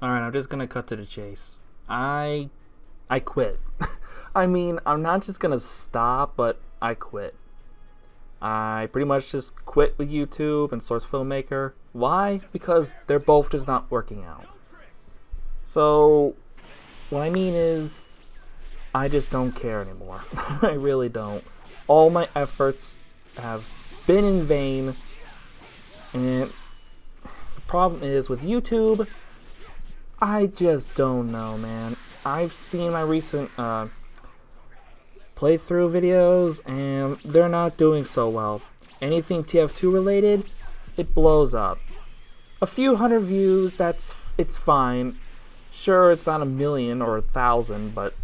Alright, I'm just gonna cut to the chase. I quit. I mean, I'm not just gonna stop, but I quit. I pretty much just quit with YouTube and Source Filmmaker. Why? Because they're both just not working out. So, what I mean is, I just don't care anymore. I really don't. All my efforts have been in vain, and the problem is with YouTube, I just don't know, man. I've seen my recent playthrough videos, and they're not doing so well. Anything TF2 related, it blows up. A few hundred views, it's fine. Sure, it's not 1,000,000 or 1,000, but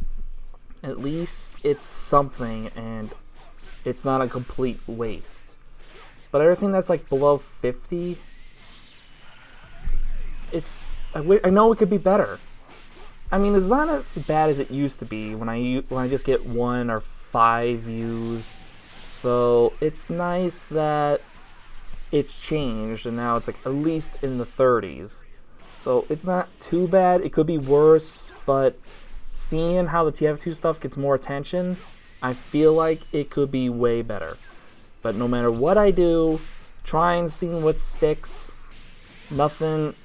at least it's something, and it's not a complete waste. But everything that's like below 50, I know it could be better. I mean, it's not as bad as it used to be when I just get 1 or 5 views. So it's nice that it's changed and now it's like at least in the 30s. So it's not too bad. It could be worse, but seeing how the TF2 stuff gets more attention, I feel like it could be way better. But no matter what I do, trying seeing what sticks, nothing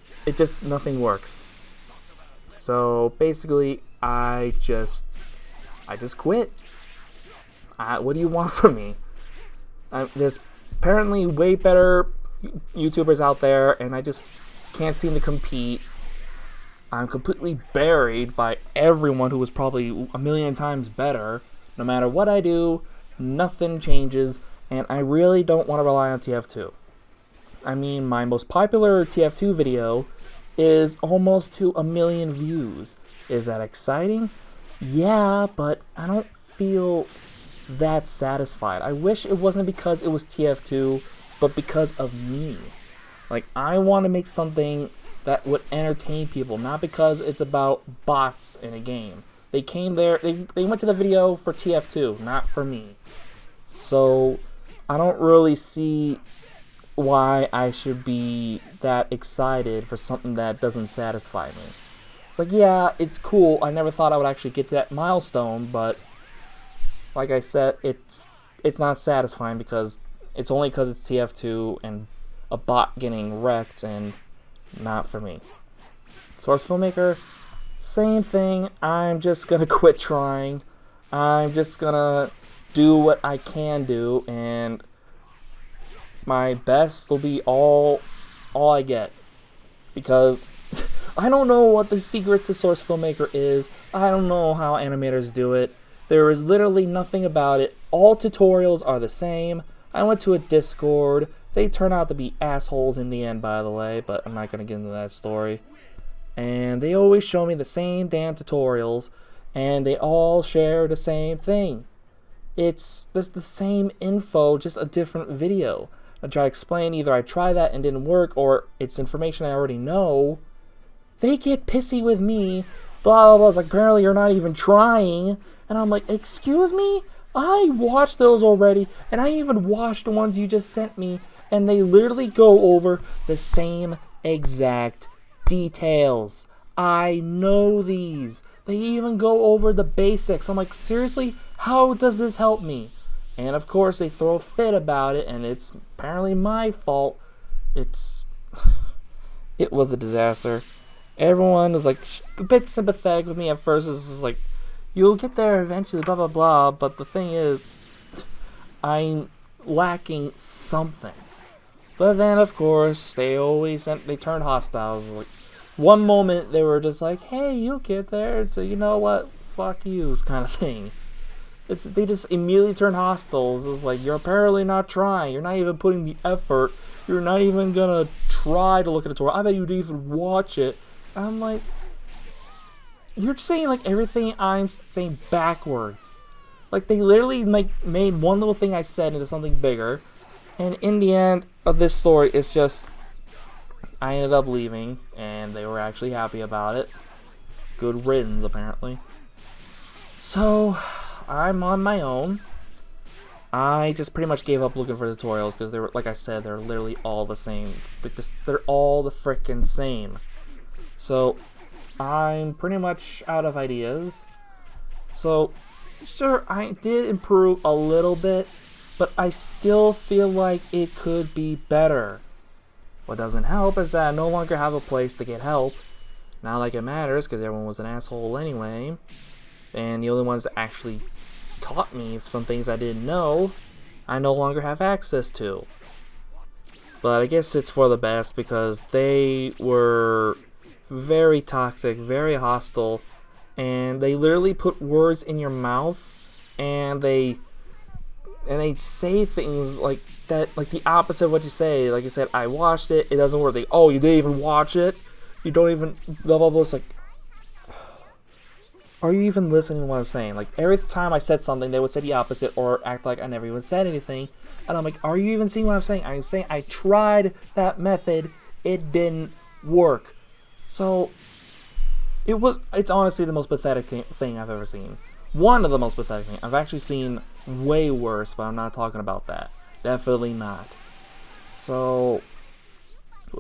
works. So basically, I just quit. What do you want from me? There's apparently way better YouTubers out there, and I just can't seem to compete. I'm completely buried by everyone who was probably 1,000,000 times better. No matter what I do, nothing changes, and I really don't want to rely on TF2. I mean, my most popular TF2 video is almost to 1,000,000 views. Is that exciting? Yeah, but I don't feel that satisfied. I wish it wasn't because it was TF2, but because of me. Like, I want to make something that would entertain people, not because it's about bots in a game. They came there, they went to the video for TF2, not for me. So, I don't really see why I should be that excited for something that doesn't satisfy me. It's like, yeah, it's cool. I never thought I would actually get to that milestone, but like I said, it's not satisfying because it's only because it's TF2 and a bot getting wrecked and not for me. Source Filmmaker, same thing. I'm just gonna quit trying. I'm just gonna do what I can do, and my best will be all I get. Because I don't know what the secret to Source Filmmaker is. I don't know how animators do it. There is literally nothing about it. All tutorials are the same. I went to a Discord. They turn out to be assholes in the end, by the way, but I'm not going to get into that story. And they always show me the same damn tutorials, and they all share the same thing. It's just the same info, just a different video. I try to explain, either I try that and didn't work, or it's information I already know. They get pissy with me, blah, blah, blah. It's like, apparently you're not even trying. And I'm like, excuse me? I watched those already, and I even watched the ones you just sent me, and they literally go over the same exact details. I know these. They even go over the basics. I'm like, seriously? How does this help me? And of course, they throw a fit about it, and it's apparently my fault. It was a disaster. Everyone was like a bit sympathetic with me at first. It's just like, you'll get there eventually, blah, blah, blah. But the thing is, I'm lacking something. But then, of course, they turned hostile. Like, one moment, they were just like, hey, you'll get there. So, you know what? Fuck you, kind of thing. They just immediately turn hostile. It's like, you're apparently not trying. You're not even putting the effort. You're not even gonna try to look at a tutorial. I bet you'd even watch it. I'm like, you're saying like everything I'm saying backwards. Like, they literally made one little thing I said into something bigger. And in the end of this story, it's just, I ended up leaving, and they were actually happy about it. Good riddance, apparently. So, I'm on my own. I just pretty much gave up looking for tutorials because they were, like I said, they're literally all the same. They're all the frickin' same. So, I'm pretty much out of ideas. So, sure, I did improve a little bit, but I still feel like it could be better. What doesn't help is that I no longer have a place to get help. Not like it matters, because everyone was an asshole anyway. And the only ones that actually taught me some things I didn't know, I no longer have access to. But I guess it's for the best, because they were very toxic, very hostile, and they literally put words in your mouth, and they say things like that, like the opposite of what you say. Like you said, I watched it, it doesn't work. Oh, you didn't even watch it? You don't even blah blah blah. It's like, are you even listening to what I'm saying? Like, every time I said something, they would say the opposite or act like I never even said anything. And I'm like, are you even seeing what I'm saying? I'm saying I tried that method. It didn't work. So, it's honestly the most pathetic thing I've ever seen. One of the most pathetic things. I've actually seen way worse, but I'm not talking about that. Definitely not. So,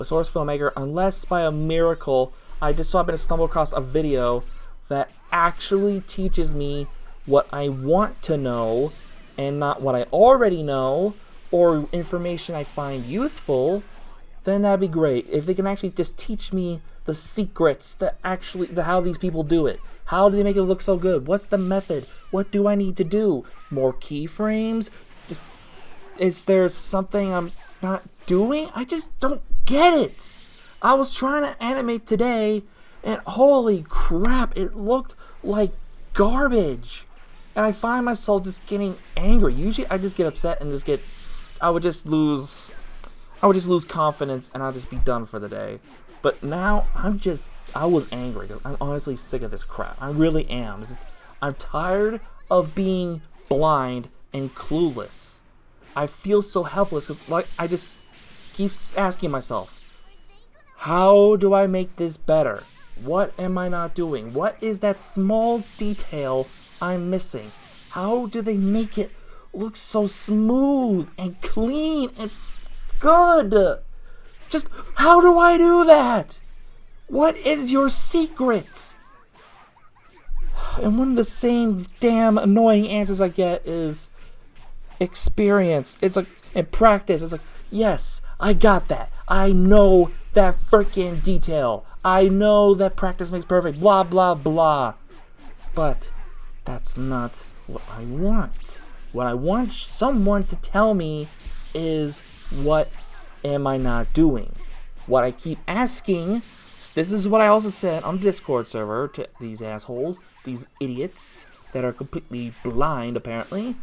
a source filmmaker, unless by a miracle, I just so happen to stumble across a video that actually teaches me what I want to know and not what I already know or information I find useful, then that'd be great. If they can actually just teach me the secrets that how these people do it. How do they make it look so good? What's the method? What do I need to do? More keyframes? Just, is there something I'm not doing? I just don't get it. I was trying to animate today, and holy crap, it looked like garbage. And I find myself just getting angry. Usually I just get upset and I would just lose confidence and I'll just be done for the day. But now I was angry because I'm honestly sick of this crap. I really am. I'm tired of being blind and clueless. I feel so helpless because I just keep asking myself, how do I make this better? What am I not doing? What is that small detail I'm missing? How do they make it look so smooth and clean and good? Just, how do I do that? What is your secret? And one of the same damn annoying answers I get is experience. It's like, and practice. It's like, yes, I got that. I know that freaking detail. I know that practice makes perfect. Blah, blah, blah. But that's not what I want. What I want someone to tell me is, what am I not doing? What I keep asking, this is what I also said on the Discord server to these assholes, these idiots that are completely blind apparently.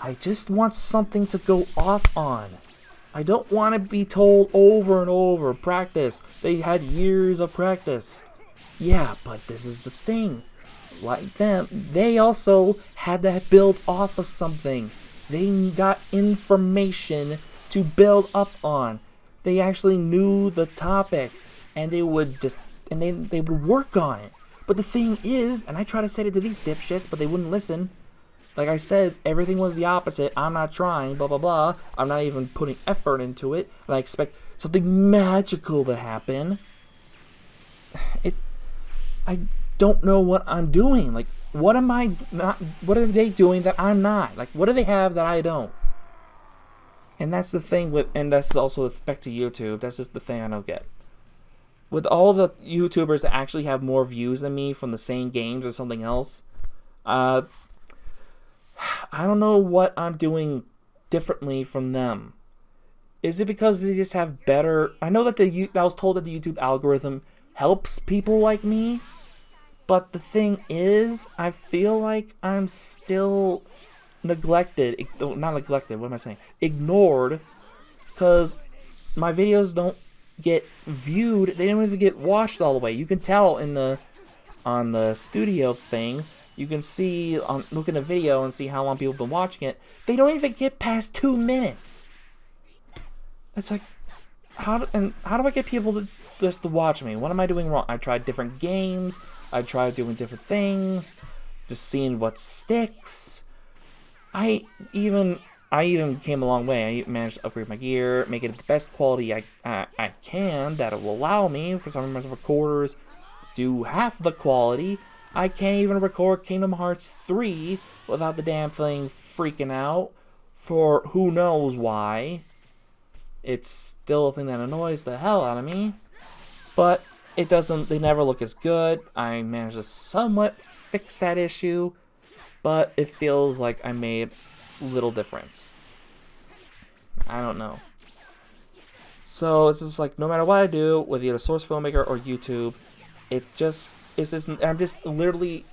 I just want something to go off on. I don't want to be told over and over, practice. They had years of practice. Yeah, but this is the thing. Like them, they also had to build off of something. They got information to build up on. They actually knew the topic, and they would they would work on it. But the thing is, and I try to say it to these dipshits, but they wouldn't listen. Like I said, everything was the opposite. I'm not trying, blah, blah, blah. I'm not even putting effort into it. And I expect something magical to happen. I don't know what I'm doing. Like, what am I not? What are they doing that I'm not? Like, what do they have that I don't? And that's the thing and that's also back to YouTube. That's just the thing I don't get. With all the YouTubers that actually have more views than me from the same games or something else, I don't know what I'm doing differently from them. Is it because they just have better... I know that I was told that the YouTube algorithm helps people like me, but the thing is, I feel like I'm still neglected. Not neglected, what am I saying? Ignored, because my videos don't get viewed. They don't even get watched all the way. You can tell on the studio thing. You can see, look at the video and see how long people have been watching it. They don't even get past 2 minutes. It's like, how do I get people just to watch me? What am I doing wrong? I tried different games. I tried doing different things. Just seeing what sticks. I I even came a long way. I managed to upgrade my gear, make it the best quality I can that it will allow me. For some of my recorders do half the quality. I can't even record Kingdom Hearts 3 without the damn thing freaking out for who knows why. It's still a thing that annoys the hell out of me. But it doesn't, they never look as good. I managed to somewhat fix that issue, but it feels like I made little difference. I don't know. So it's just like, no matter what I do with either Source Filmmaker or YouTube, I'm just literally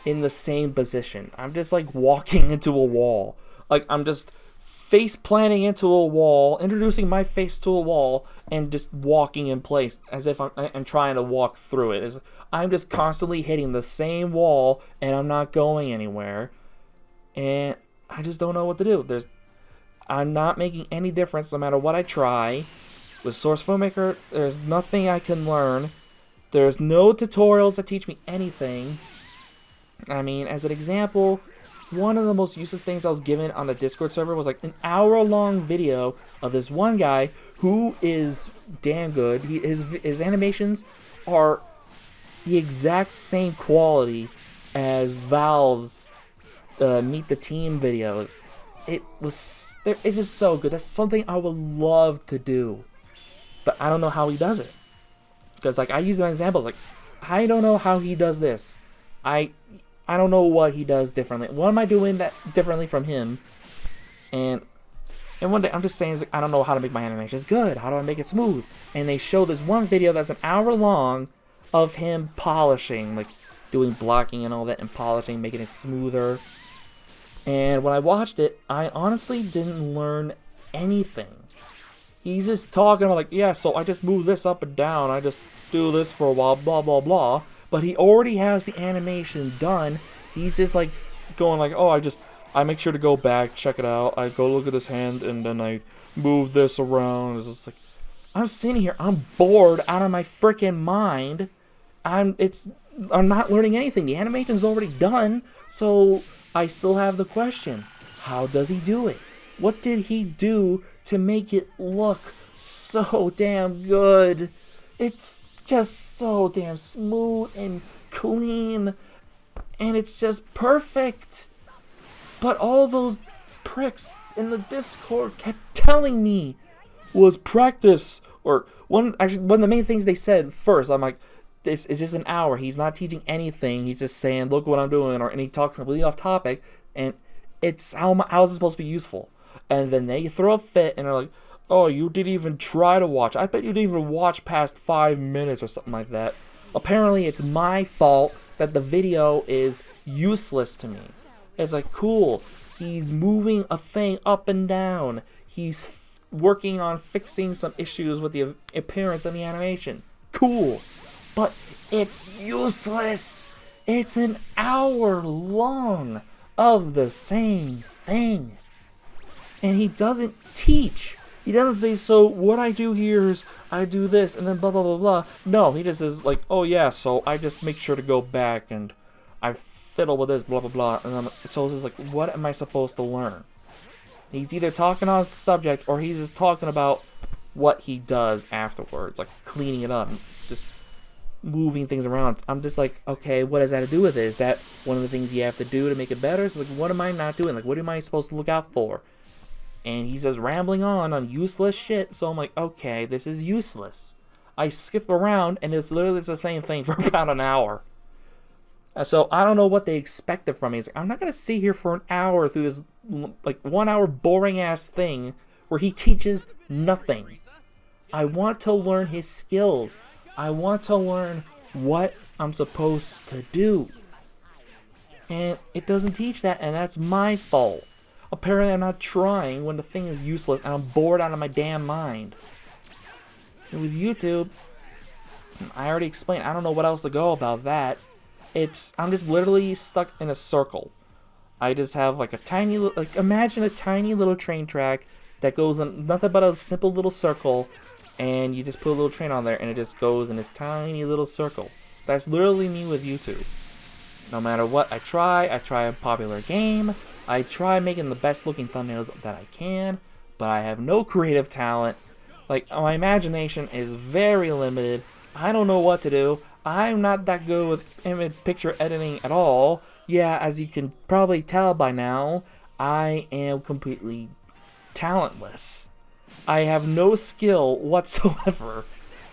in the same position. I'm just like walking into a wall. Like I'm just face planting into a wall, introducing my face to a wall, and just walking in place as if I'm trying to walk through it. I'm just constantly hitting the same wall, and I'm not going anywhere. And I just don't know what to do. I'm not making any difference no matter what I try. With Source Filmmaker, there's nothing I can learn. There's no tutorials that teach me anything. I mean, as an example, one of the most useless things I was given on the Discord server was like an hour-long video of this one guy who is damn good. His animations are the exact same quality as Valve's Meet the Team videos. It's just so good. That's something I would love to do, but I don't know how he does it. Because like I use my examples, like I don't know how he does this. I don't know what he does differently. What am I doing that differently from him? And one day I'm just saying, like, I don't know how to make my animations good. How do I make it smooth? And they show this one video that's an hour long of him polishing, like doing blocking and all that, and polishing, making it smoother. And when I watched it, I honestly didn't learn anything. He's just talking about like, yeah, so I just move this up and down. I just do this for a while, blah, blah, blah. But he already has the animation done. He's just like going like, oh, I make sure to go back, check it out. I go look at his hand, and then I move this around. It's just like, I'm sitting here, I'm bored out of my freaking mind. I'm not learning anything. The animation's already done, so I still have the question, how does he do it? What did he do to make it look so damn good? It's just so damn smooth and clean, and it's just perfect. But all those pricks in the Discord kept telling me was practice, or one of the main things they said first. I'm like, this is just an hour. He's not teaching anything. He's just saying, look what I'm doing, and he talks completely off topic, and it's how is it supposed to be useful? And then they throw a fit and they're like, oh, you didn't even try to watch. I bet you didn't even watch past 5 minutes or something like that. Apparently it's my fault that the video is useless to me. It's like, cool, he's moving a thing up and down. He's working on fixing some issues with the appearance of the animation. Cool. But it's useless. It's an hour long of the same thing. And he doesn't teach. He doesn't say, so what I do here is I do this and then blah, blah, blah, blah. No, he just says like, oh yeah, so I just make sure to go back and I fiddle with this, blah, blah, blah. And so it's just like, what am I supposed to learn? He's either talking on subject or he's just talking about what he does afterwards, like cleaning it up, just moving things around. I'm just like, okay, what does that to do with it? Is that one of the things you have to do to make it better? So like, what am I not doing? Like, what am I supposed to look out for? And he's just rambling on useless shit. So I'm like, okay, this is useless. I skip around, and it's literally the same thing for about an hour. And so I don't know what they expected from me. It's like, I'm not going to sit here for an hour through this like 1 hour boring ass thing where he teaches nothing. I want to learn his skills. I want to learn what I'm supposed to do. And it doesn't teach that, and that's my fault. Apparently I'm not trying when the thing is useless and I'm bored out of my damn mind. And with YouTube, I already explained, I don't know what else to go about that. I'm just literally stuck in a circle. I just have like a tiny, imagine a tiny little train track that goes in nothing but a simple little circle, and you just put a little train on there and it just goes in this tiny little circle. That's literally me with YouTube. No matter what I try a popular game, I try making the best looking thumbnails that I can, but I have no creative talent. Like, my imagination is very limited. I don't know what to do. I'm not that good with image picture editing at all. Yeah, as you can probably tell by now, I am completely talentless. I have no skill whatsoever.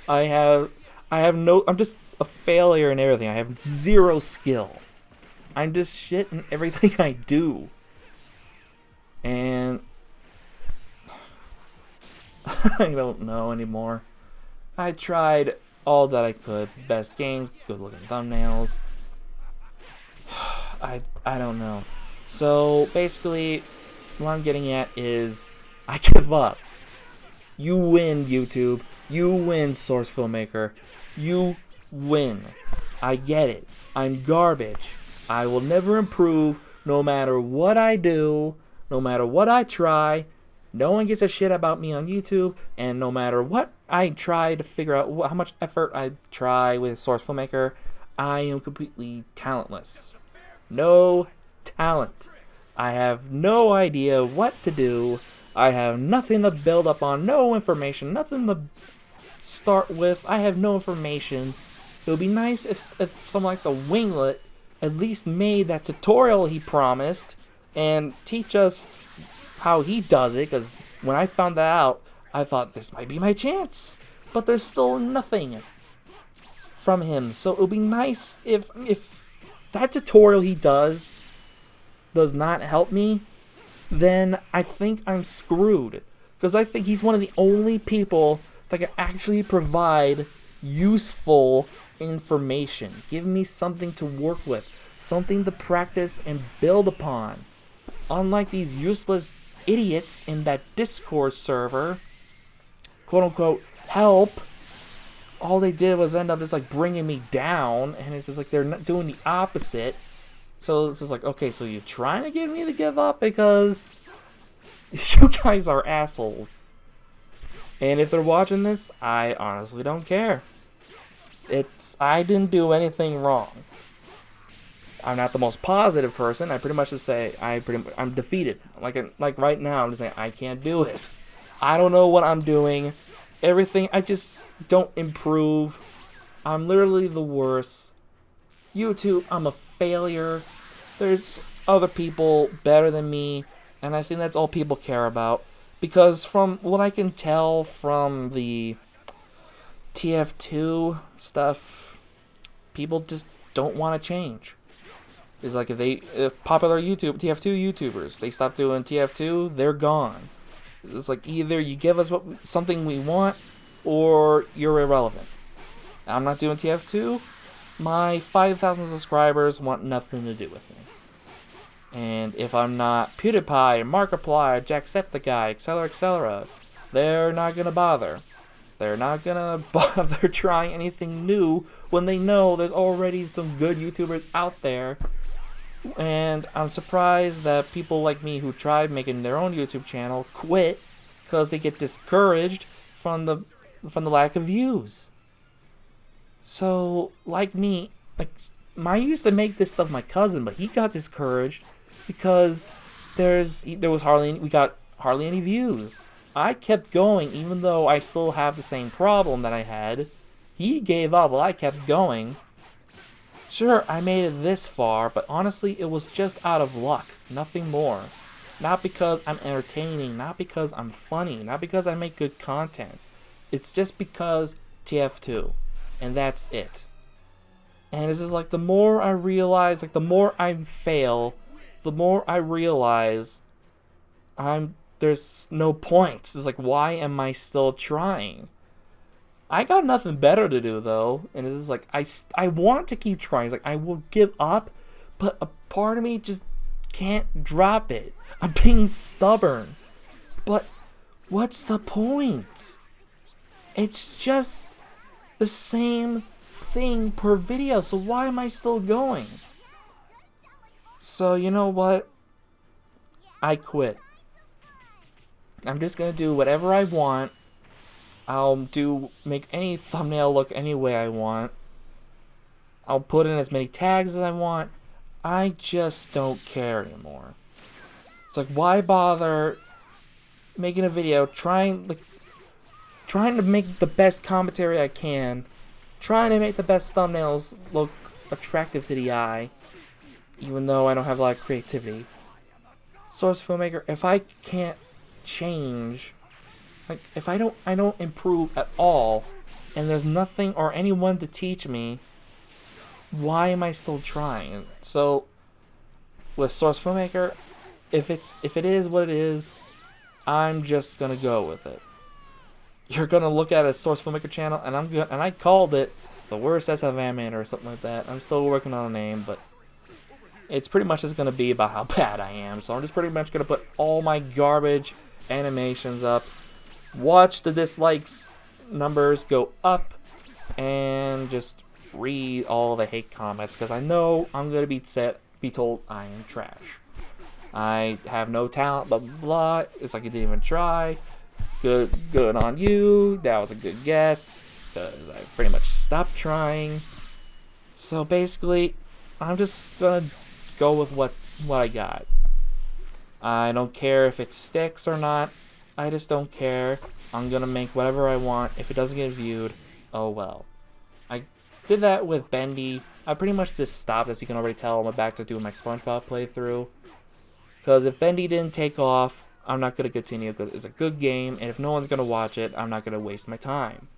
I'm just a failure in everything. I have zero skill. I'm just shit in everything I do. And I don't know anymore. I tried all that I could. Best games, good looking thumbnails. I don't know. So basically, what I'm getting at is I give up. You win, YouTube. You win, Source Filmmaker. You win. I get it. I'm garbage. I will never improve no matter what I do, no matter what I try. No one gives a shit about me on YouTube, and no matter what I try to figure out how much effort I try with Source Filmmaker, I am completely talentless. No talent. I have no idea what to do. I have nothing to build up on, no information, nothing to start with. I have no information. It would be nice if someone like the Winglet at least made that tutorial he promised and teach us how he does it, because when I found that out, I thought this might be my chance. But there's still nothing from him. So it would be nice if that tutorial he does not help me, then I think I'm screwed. Because I think he's one of the only people that can actually provide useful information. Give me something to work with, something to practice and build upon. Unlike these useless idiots in that Discord server, quote-unquote help, all they did was end up just like bringing me down, and it's just like they're not doing the opposite. So it's just like, okay, so you're trying to get me to give up because you guys are assholes. And if they're watching this, I honestly don't care. I didn't do anything wrong. I'm not the most positive person. I pretty much just say I'm defeated. Like right now, I'm just saying I can't do it. I don't know what I'm doing. Everything, I just don't improve. I'm literally the worst. YouTube, I'm a failure. There's other people better than me, and I think that's all people care about. Because from what I can tell from the TF2 stuff, people just don't want to change. It's like if popular TF2 YouTubers, they stop doing TF2, they're gone. It's like either you give us something we want, or you're irrelevant. I'm not doing TF2. My 5,000 subscribers want nothing to do with me. And if I'm not PewDiePie, Markiplier, Jacksepticeye, etc., they're not gonna bother. They're not gonna bother trying anything new when they know there's already some good YouTubers out there. And I'm surprised that people like me who tried making their own YouTube channel quit because they get discouraged from the lack of views. So, like me, I used to make this stuff with my cousin, but he got discouraged because we got hardly any views. I kept going even though I still have the same problem that I had. He gave up while I kept going. Sure, I made it this far, but honestly, it was just out of luck, nothing more. Not because I'm entertaining, not because I'm funny, not because I make good content. It's just because TF2, and that's it. And it's just like the more I realize, the more I fail, the more I realize there's no point. It's like, why am I still trying? I got nothing better to do though, and it's just like I want to keep trying. It's like I will give up, but a part of me just can't drop it. I'm being stubborn, but what's the point? It's just the same thing per video, so why am I still going? So you know what? I quit. I'm just gonna do whatever I want. I'll make any thumbnail look any way I want. I'll put in as many tags as I want. I just don't care anymore. It's like, why bother making a video trying to make the best commentary I can, trying to make the best thumbnails look attractive to the eye, even though I don't have a lot of creativity. Source filmmaker, if I can't change, like if I don't improve at all, and there's nothing or anyone to teach me, why am I still trying? So with Source Filmmaker, if it is what it is, I'm just gonna go with it. You're gonna look at a Source Filmmaker channel, and I called it the worst SF animator or something like that. I'm still working on a name, but it's pretty much just gonna be about how bad I am. So I'm just pretty much gonna put all my garbage animations up, watch the dislikes numbers go up, and just read all the hate comments, because I know I'm gonna be told I am trash. I have no talent, blah blah blah. It's like you didn't even try. Good on you. That was a good guess, because I pretty much stopped trying. So basically, I'm just gonna go with what I got. I don't care if it sticks or not. I just don't care. I'm gonna make whatever I want. If it doesn't get viewed, oh well. I did that with Bendy. I pretty much just stopped, as you can already tell. I'm back to doing my SpongeBob playthrough. Because if Bendy didn't take off, I'm not going to continue, because it's a good game, and if no one's going to watch it, I'm not going to waste my time.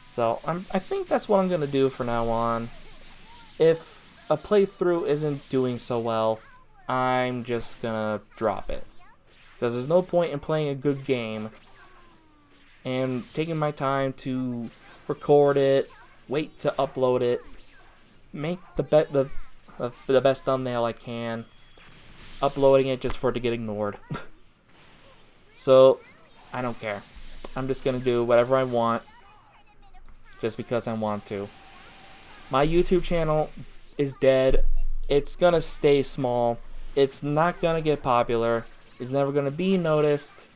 So I think that's what I'm going to do for now on. If a playthrough isn't doing so well, I'm just going to drop it. Because there's no point in playing a good game and taking my time to record it, wait to upload it, make the best thumbnail I can, uploading it just for it to get ignored. So, I don't care. I'm just gonna do whatever I want, just because I want to. My YouTube channel is dead. It's gonna stay small. It's not gonna get popular. It's never gonna be noticed.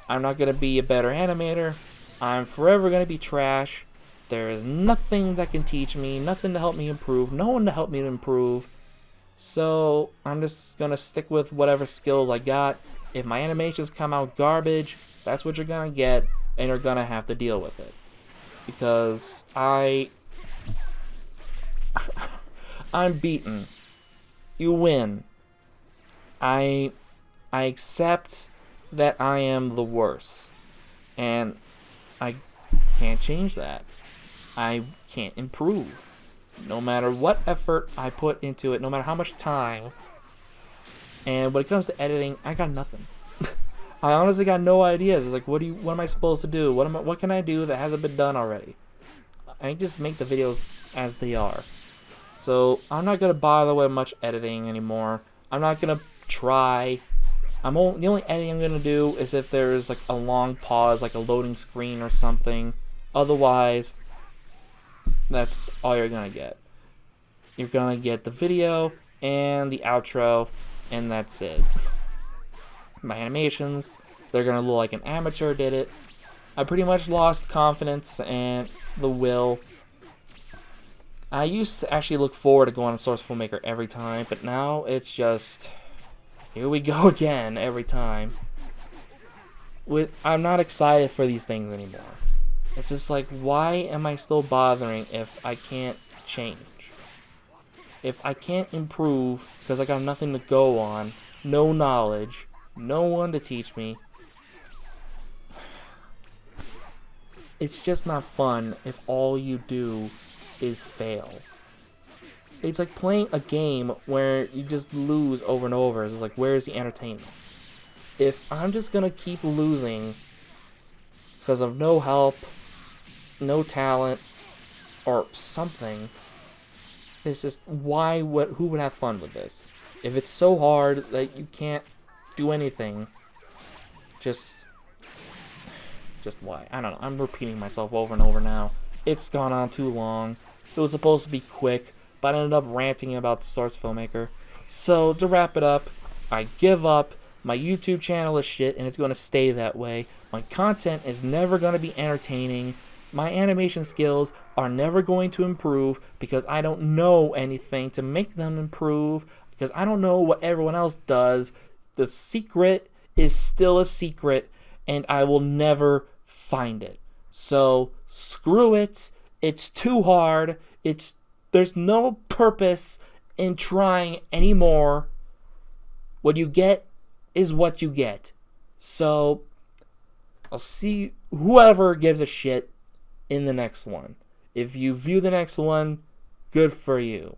I'm not gonna be a better animator. I'm forever gonna be trash. There is nothing that can teach me, nothing to help me improve, no one to help me to improve. So I'm just gonna stick with whatever skills I got. If my animations come out garbage, that's what you're gonna get, and you're gonna have to deal with it. Because I'm beaten. You win. I accept that I am the worst, and I can't change that. I can't improve. No matter what effort I put into it, no matter how much time. And when it comes to editing, I got nothing. I honestly got no ideas. It's like, what am I supposed to do? What can I do that hasn't been done already? I just make the videos as they are. So I'm not gonna bother with much editing anymore. I'm not gonna try. The only editing I'm gonna do is if there's like a long pause, like a loading screen or something. Otherwise, that's all you're gonna get. You're gonna get the video and the outro, and that's it. My animations, they're gonna look like an amateur did it. I pretty much lost confidence and the will. I used to actually look forward to going to Source Filmmaker every time, but now it's just, here we go again every time. I'm not excited for these things anymore. It's just like, why am I still bothering if I can't change? If I can't improve because I got nothing to go on, no knowledge, no one to teach me, it's just not fun if all you do is fail. It's like playing a game where you just lose over and over. It's like, where's the entertainment? If I'm just gonna keep losing because of no help, no talent, or something, it's just, who would have fun with this? If it's so hard that you can't do anything, just why? I don't know. I'm repeating myself over and over now. It's gone on too long. It was supposed to be quick, but I ended up ranting about Source Filmmaker. So, to wrap it up, I give up. My YouTube channel is shit, and it's going to stay that way. My content is never going to be entertaining. My animation skills are never going to improve because I don't know anything to make them improve, because I don't know what everyone else does the secret is still a secret, and I will never find it. So screw it. It's too hard. There's no purpose in trying anymore. What you get is what you get. So I'll see whoever gives a shit in the next one. If you view the next one, good for you.